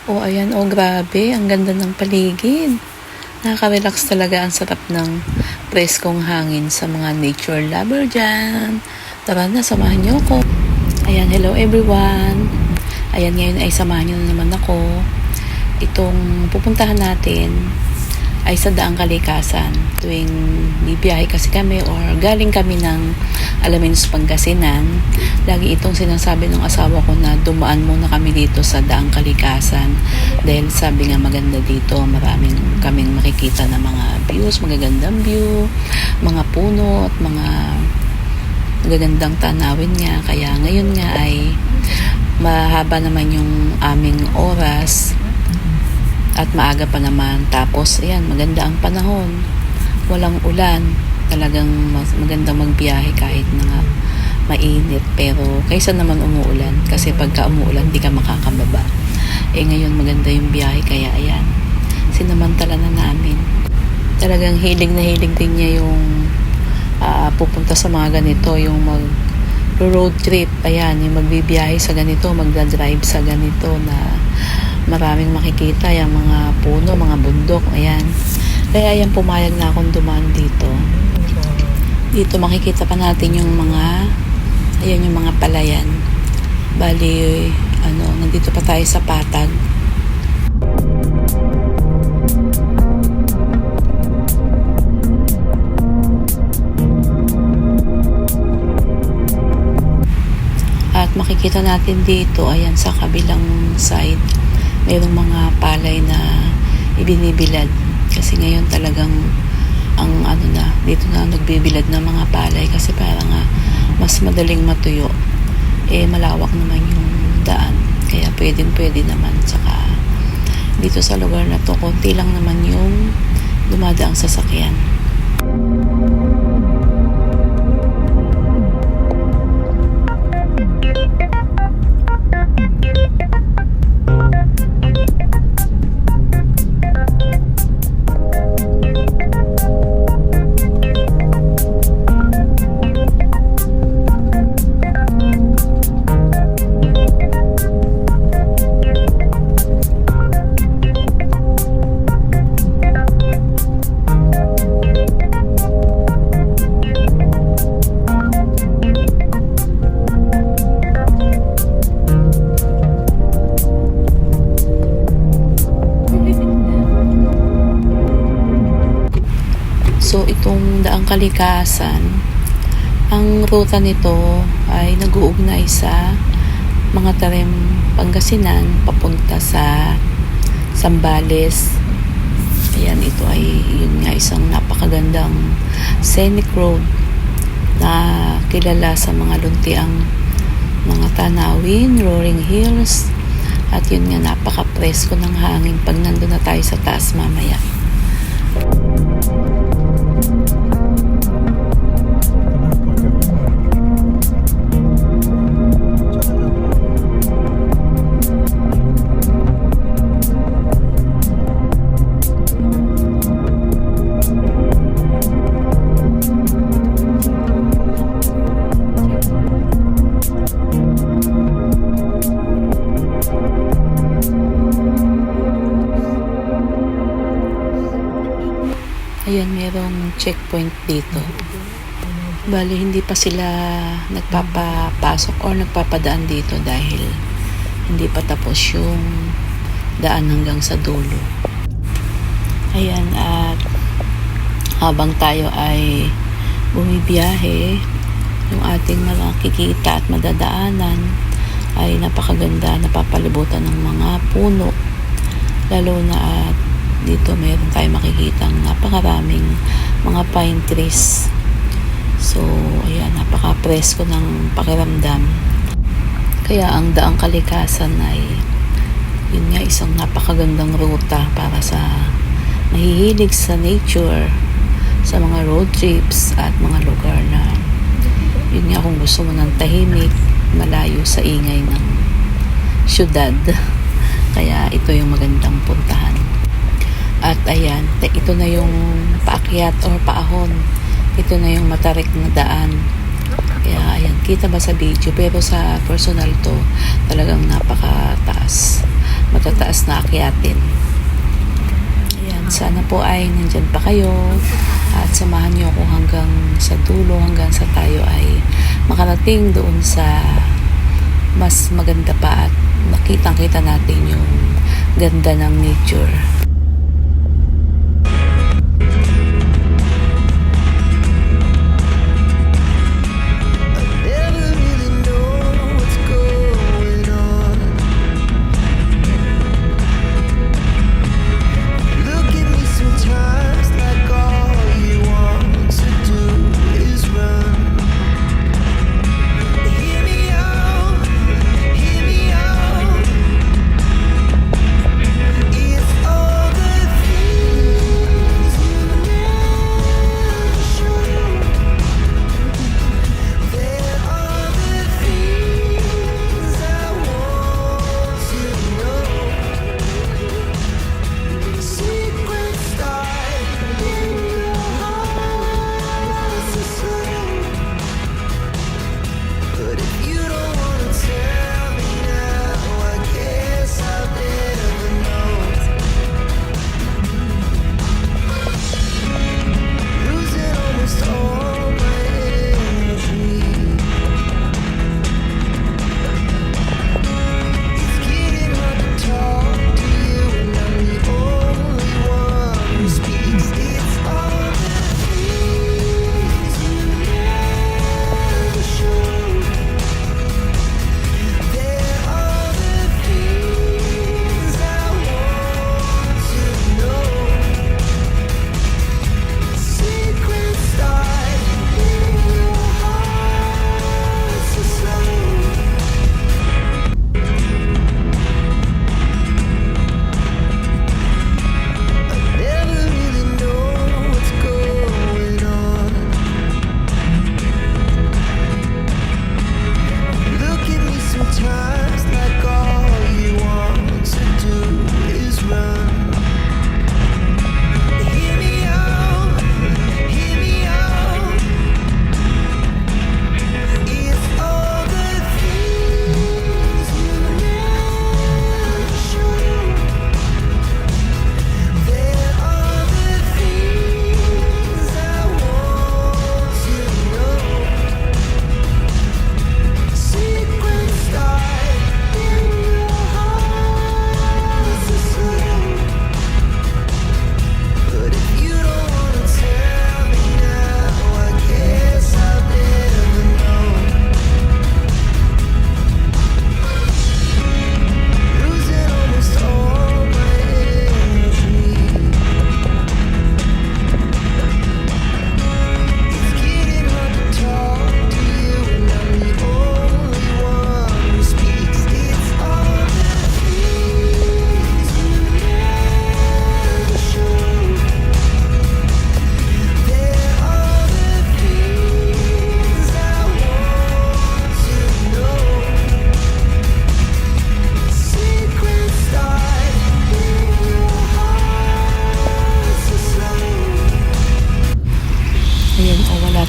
Oh, ayan. Oh, grabe. Ang ganda ng paligid. Nakaka-relax talaga. Ang sarap ng preskong hangin sa mga nature lover dyan. Tara na, samahan niyo ako. Ayan, hello everyone. Ayan, ngayon ay samahan niyo na naman ako. Itong pupuntahan natin ay sa Daang Kalikasan. Tuwing bibiyahe kasi kami or galing kami ng Alaminos, Pangasinan, lagi itong sinasabi ng asawa ko na dumaan muna kami dito sa Daang Kalikasan dahil sabi nga maganda dito, maraming kaming makikita na mga views, magagandang view, mga puno at mga magagandang tanawin nga. Kaya ngayon nga ay mahaba naman yung aming oras at maaga pa naman. Tapos, ayan, maganda ang panahon. Walang ulan. Talagang magandang magbiyahe kahit na nga mainit. Pero, kaysa naman umuulan. Kasi pagka umuulan, di ka makakababa. Ngayon maganda yung biyahe. Kaya, ayan, sinamantala na namin. Talagang hilig na hilig din niya yung pupunta sa mga ganito. Yung road trip. Ayan, yung magbibiyahe sa ganito. Magdadrive sa ganito na maraming makikita yung mga puno, mga bundok, ayan. Kaya ayan, pumayag na akong dumaan dito. Dito makikita pa natin yung mga, ayan yung mga palayan. Bali, nandito pa tayo sa Patag. At makikita natin dito, ayan sa kabilang side, mayroong mga palay na ibinibilad kasi ngayon talagang dito na nagbibilad ng mga palay kasi para nga mas madaling matuyo. Malawak naman yung daan kaya pwede naman. Saka dito sa lugar na to konti lang naman yung dumadaang sasakyan. So, itong Daang Kalikasan, ang ruta nito ay nag-uugnay sa mga Tarim, Pangasinan, papunta sa Zambales. Ayan, ito ay yun nga isang napakagandang scenic road na kilala sa mga luntiang mga tanawin, rolling hills, at yun nga napaka-presko ng hangin pag nandun na tayo sa taas mamaya. Ayan, merong checkpoint dito. Bali, hindi pa sila nagpapapasok or nagpapadaan dito dahil hindi pa tapos yung daan hanggang sa dulo. Ayan, at habang tayo ay bumibiyahe, yung ating makikita at madadaanan ay napakaganda, napapalibutan ng mga puno. Lalo na at dito meron tayo makikita ng napakaraming mga pine trees. So, ayan, napaka-presko ng pakiramdam. Kaya ang Daang Kalikasan ay yun nga isang napakagandang ruta para sa mahihilig sa nature, sa mga road trips at mga lugar na yun nga kung gusto mo ng tahimik, malayo sa ingay ng syudad. Kaya ito yung magandang puntahan. At ayan, ito na yung paakyat or paahon. Ito na yung matarik na daan. Kaya ayan, kita ba sa video? Pero sa personal to, talagang napakataas. matataas na akyatin. Ayan, sana po ay nandyan pa kayo at samahan niyo ako hanggang sa dulo, hanggang sa tayo ay makarating doon sa mas maganda pa at nakitang-kita natin yung ganda ng nature.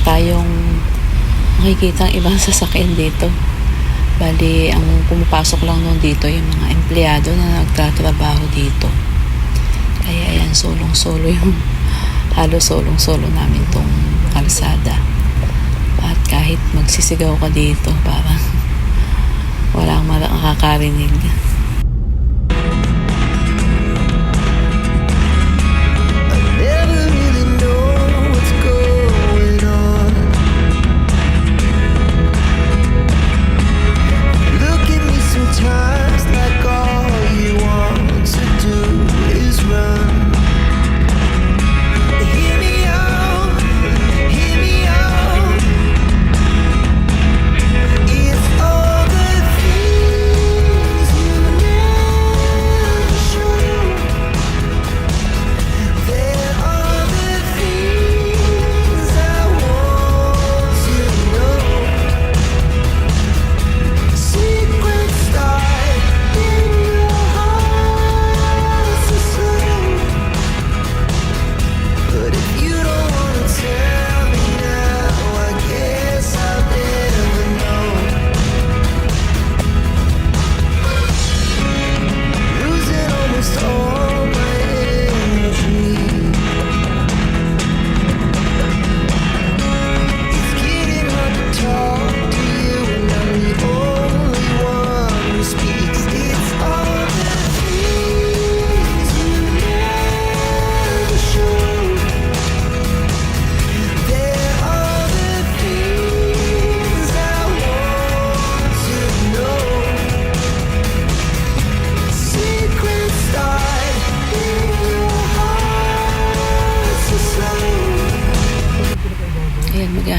Tayong makikita ang ibang sasakyan dito. Bali, ang pumapasok lang nun dito yung mga empleyado na nagtatrabaho dito. Kaya ayan, solong-solo yung halos solong-solo namin tong kalsada. At kahit magsisigaw ka dito, parang walang makakarinig.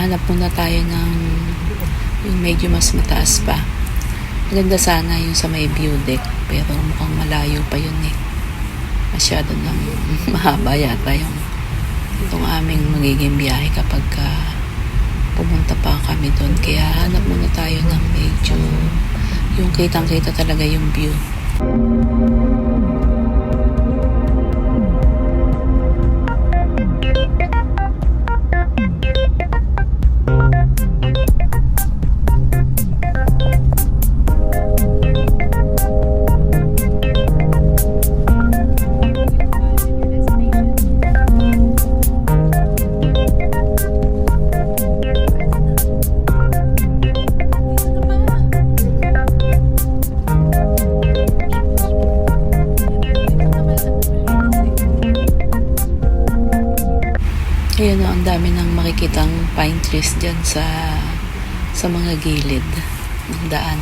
hanap muna tayo ng yung medyo mas mataas pa. Maganda sana yung sa may view deck, pero mukhang malayo pa yun eh. Masyado nang mahaba yata itong aming magiging biyahe kapag pumunta pa kami doon. Kaya hanap muna tayo ng medyo yung kitang-kita talaga yung view. Ayun o, ang dami nang makikitang pine trees dyan sa mga gilid ng daan.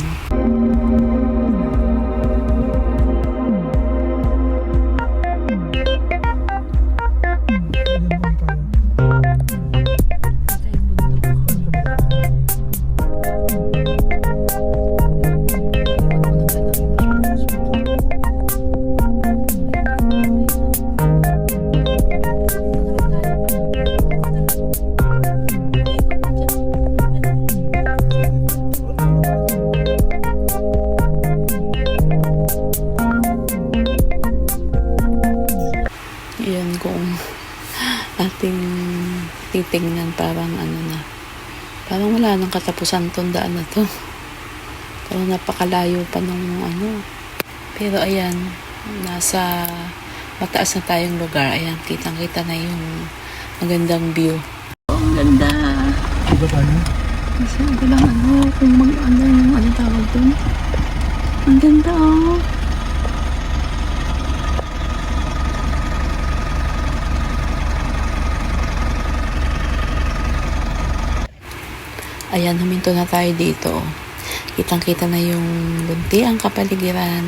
Yun, kung ating titingnan, parang parang wala nang katapusan tong daan na to. Parang napakalayo pa nung Pero ayan, nasa mataas na tayong lugar. Ayan, kitang-kita na yung magandang view. Oh, ang ganda. Diba tayo? Masyado lang kung yung tawag dun. Ang ganda oh. Ayan, huminto na tayo dito. Kitang-kita na yung bunti ang kapaligiran.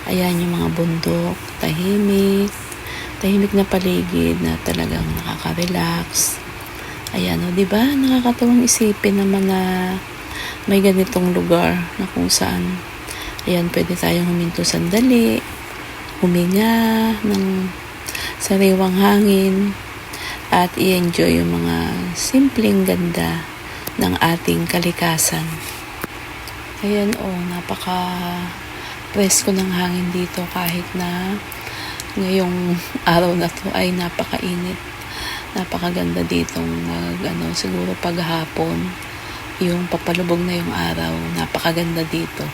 Ayan yung mga bundok, tahimik na paligid na talagang nakaka-relax. Ayan o, diba? Nakakatawang isipin naman na may ganitong lugar na kung saan ayan, pwede tayong huminto sandali, huminga ng sariwang hangin at i-enjoy yung mga simpleng ganda ng ating kalikasan. Ayan napaka presko ng hangin dito kahit na ngayong araw na to ay napakainit. Napakaganda ditong siguro paghapon yung papalubog na yung araw, napakaganda dito.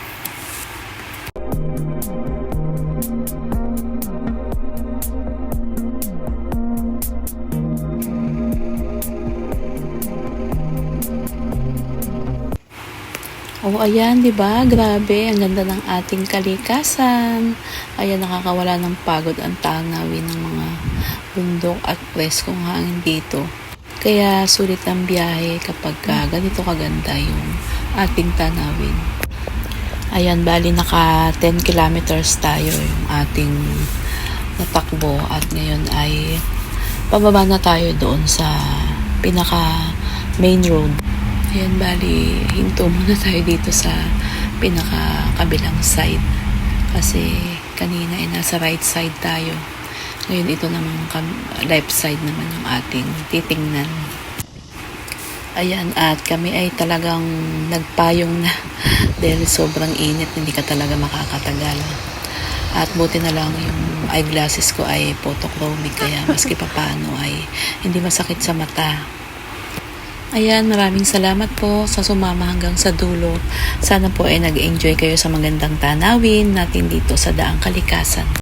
Ayan, 'di ba? Grabe, ang ganda ng ating kalikasan. Ayan, nakakawala ng pagod ang tanawin ng mga bundok at preskong hangin dito. Kaya sulit ang biyahe kapag ganito kaganda yung ating tanawin. Ayan, bali naka 10 kilometers tayo yung ating natakbo at ngayon ay pababa na tayo doon sa pinaka main road. Ayan, bali, hinto muna tayo dito sa pinaka-kabilang side. Kasi kanina ay nasa right side tayo. Ngayon ito naman left side naman yung ating titingnan. Ayan, at kami ay talagang nagpayong na dahil sobrang init, hindi ka talaga makakatagal. At buti na lang yung eyeglasses ko ay photochromic, kaya maski papano ay hindi masakit sa mata. Ayan, maraming salamat po sa sumama hanggang sa dulo. Sana po ay nag-enjoy kayo sa magandang tanawin natin dito sa Daang Kalikasan.